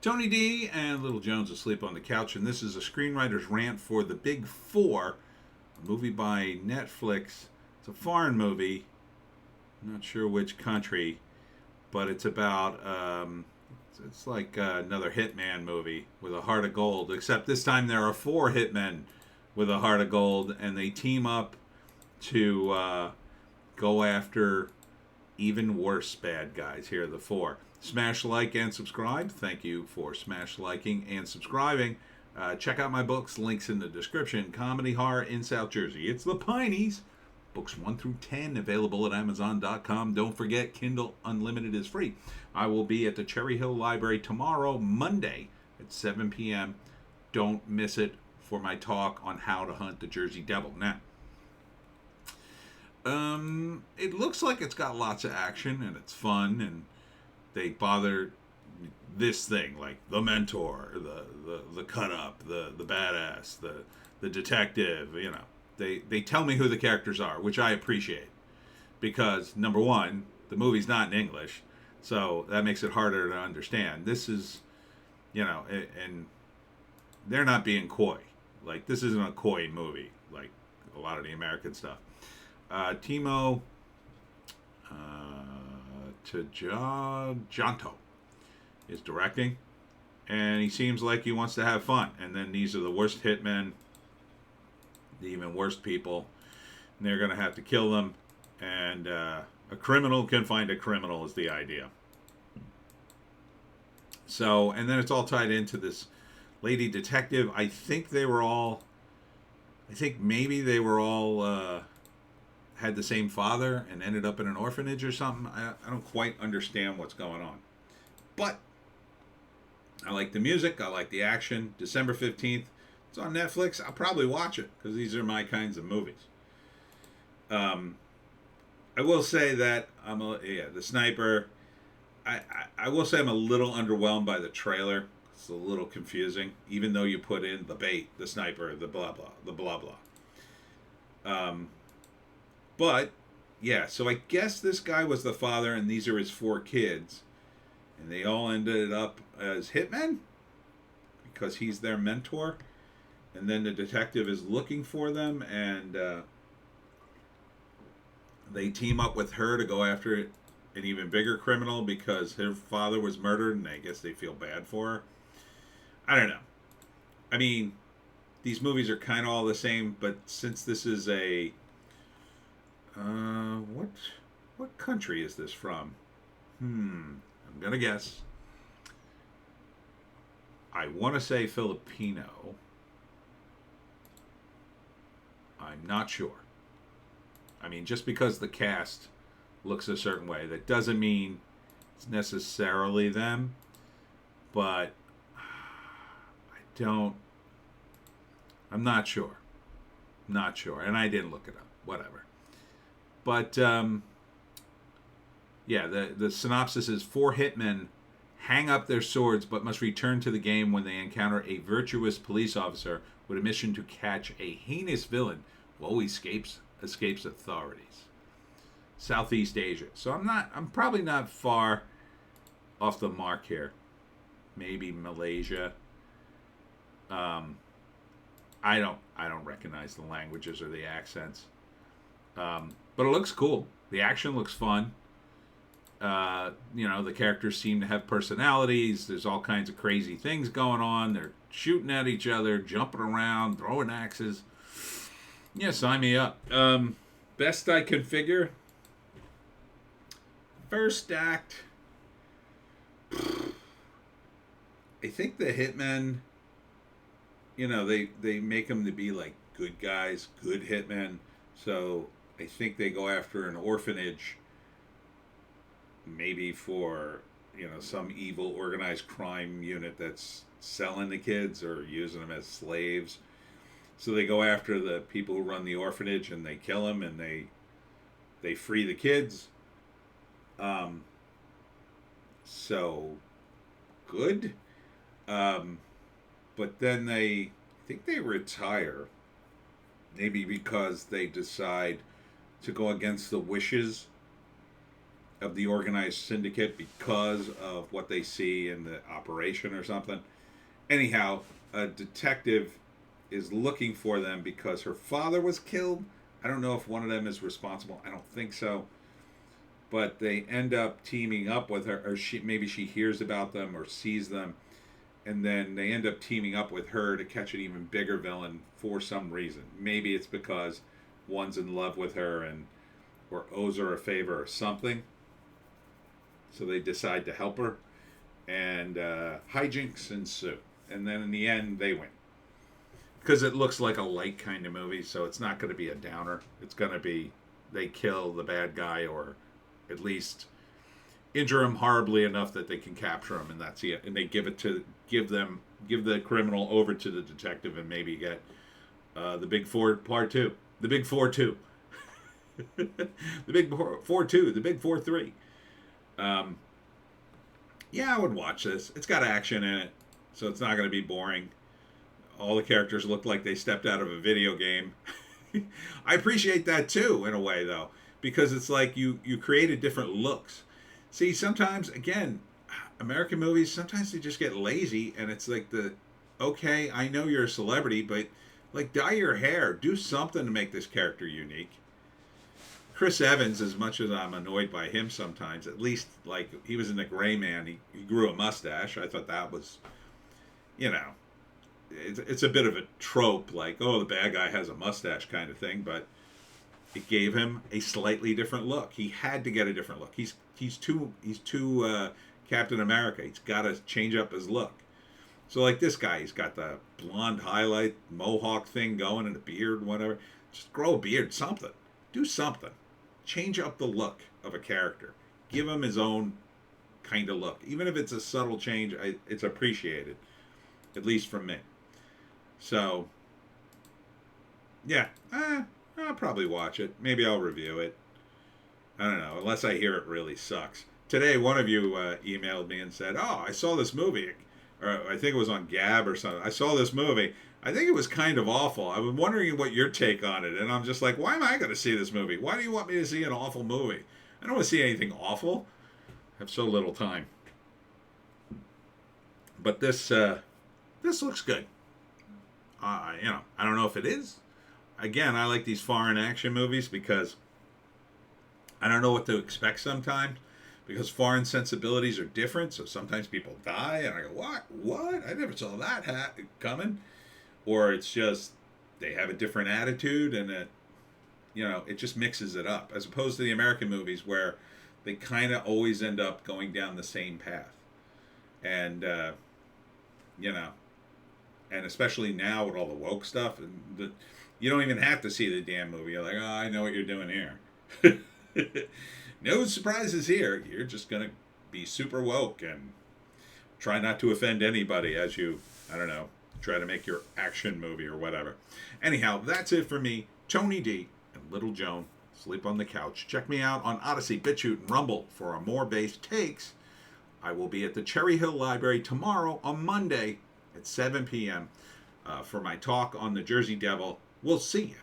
Tony D and Little Jones asleep on the couch, and this is a screenwriter's rant for The Big Four, a movie by Netflix. It's a foreign movie, not sure which country, but it's about, it's like another hitman movie with a heart of gold, except this time there are four hitmen with a heart of gold, and they team up to go after even worse bad guys. Here are the four. Smash like and subscribe. Thank you for smash liking and subscribing. Check out my books. Links in the description. Comedy Horror in South Jersey. It's the Pineys. Books 1 through 10 available at Amazon.com. Don't forget, Kindle Unlimited is free. I will be at the Cherry Hill Library tomorrow, Monday, at 7 p.m. Don't miss it for my talk on how to hunt the Jersey Devil. Now, it looks like it's got lots of action and it's fun, and they bother this thing like the mentor, the cut up, the badass, the detective. You know, they tell me who the characters are, which I appreciate, because number one, the movie's not in English, so that makes it harder to understand. This is, you know, and they're not being coy. Like, this isn't a coy movie like a lot of the American stuff. Timo Tjahjanto is directing, and he seems like he wants to have fun. And then these are the worst hitmen, the even worst people, and they're going to have to kill them. And a criminal can find a criminal is the idea. So, and then it's all tied into this lady detective. I think maybe they were all had the same father and ended up in an orphanage or something. I don't quite understand what's going on. But I like the music. I like the action. December 15th. It's on Netflix. I'll probably watch it because these are my kinds of movies. I will say that the sniper. I will say I'm a little underwhelmed by the trailer. It's a little confusing, even though you put in the bait, the sniper, the blah blah, the blah blah. But yeah, so I guess this guy was the father, and these are his four kids, and they all ended up as hitmen because he's their mentor, and then the detective is looking for them, and they team up with her to go after an even bigger criminal because her father was murdered, and I guess they feel bad for her. I don't know. I mean, these movies are kind of all the same, but since this is a what country is this from? I'm gonna guess. I want to say Filipino. I'm not sure. I mean, just because the cast looks a certain way, that doesn't mean it's necessarily them. But I'm not sure. Not sure. And I didn't look it up. Whatever. But, yeah, the synopsis is 4 hitmen hang up their swords but must return to the game when they encounter a virtuous police officer with a mission to catch a heinous villain who escapes authorities. Southeast Asia. So I'm probably not far off the mark here. Maybe Malaysia. I don't recognize the languages or the accents. But it looks cool. The action looks fun. The characters seem to have personalities. There's all kinds of crazy things going on. They're shooting at each other, jumping around, throwing axes. Yeah, sign me up. Best I can figure. First act. I think the hitmen, they make them to be like good guys, good hitmen. So I think they go after an orphanage, maybe for, some evil organized crime unit that's selling the kids or using them as slaves. So they go after the people who run the orphanage and they kill them, and they free the kids. So good. But then I think they retire, maybe because they decide to go against the wishes of the organized syndicate because of what they see in the operation or something. Anyhow, a detective is looking for them because her father was killed. I don't know if one of them is responsible. I don't think so. But they end up teaming up with her, or maybe she hears about them or sees them, and then they end up teaming up with her to catch an even bigger villain for some reason. Maybe it's because one's in love with her and or owes her a favor or something. So they decide to help her, and hijinks ensue. And then in the end, they win. Because it looks like a light kind of movie, so it's not going to be a downer. It's going to be they kill the bad guy, or at least injure him horribly enough that they can capture him, and that's it. And they give the criminal over to the detective, and maybe get the Big Four Part 2, the Big 4-2, the Big 4-2, the Big 4-3. Yeah, I would watch this. It's got action in it, so it's not going to be boring. All the characters look like they stepped out of a video game. I appreciate that too, in a way, though, because it's like you created different looks. See, sometimes, again, American movies, sometimes they just get lazy, and it's like okay, I know you're a celebrity, but like dye your hair, do something to make this character unique. Chris Evans, as much as I'm annoyed by him sometimes, at least like he was in The Gray Man, he grew a mustache. I thought that was, it's a bit of a trope, like, oh, the bad guy has a mustache kind of thing, but it gave him a slightly different look. He had to get a different look. He's too Captain America. He's got to change up his look. So like this guy, he's got the blonde highlight mohawk thing going and a beard, whatever. Just grow a beard, something. Do something. Change up the look of a character. Give him his own kind of look. Even if it's a subtle change, it's appreciated, at least from me. So, yeah, I'll probably watch it. Maybe I'll review it. I don't know, unless I hear it really sucks. Today, one of you emailed me and said, oh, I saw this movie, or I think it was on Gab or something. I saw this movie. I think it was kind of awful. I was wondering what your take on it. And I'm just like, why am I going to see this movie? Why do you want me to see an awful movie? I don't want to see anything awful. I have so little time. But this looks good. I don't know if it is. Again, I like these foreign action movies because I don't know what to expect sometimes, because foreign sensibilities are different. So sometimes people die, and I go, what? I never saw that coming. Or it's just they have a different attitude, and it just mixes it up, as opposed to the American movies where they kind of always end up going down the same path. And and especially now with all the woke stuff, and you don't even have to see the damn movie. You're like, oh, I know what you're doing here. No surprises here. You're just going to be super woke and try not to offend anybody as you, try to make your action movie or whatever. Anyhow, that's it for me. Tony D and Little Joan sleep on the couch. Check me out on Odysee, Bitchute, and Rumble for more based takes. I will be at the Cherry Hill Library tomorrow on Monday at 7 p.m. For my talk on the Jersey Devil. We'll see you.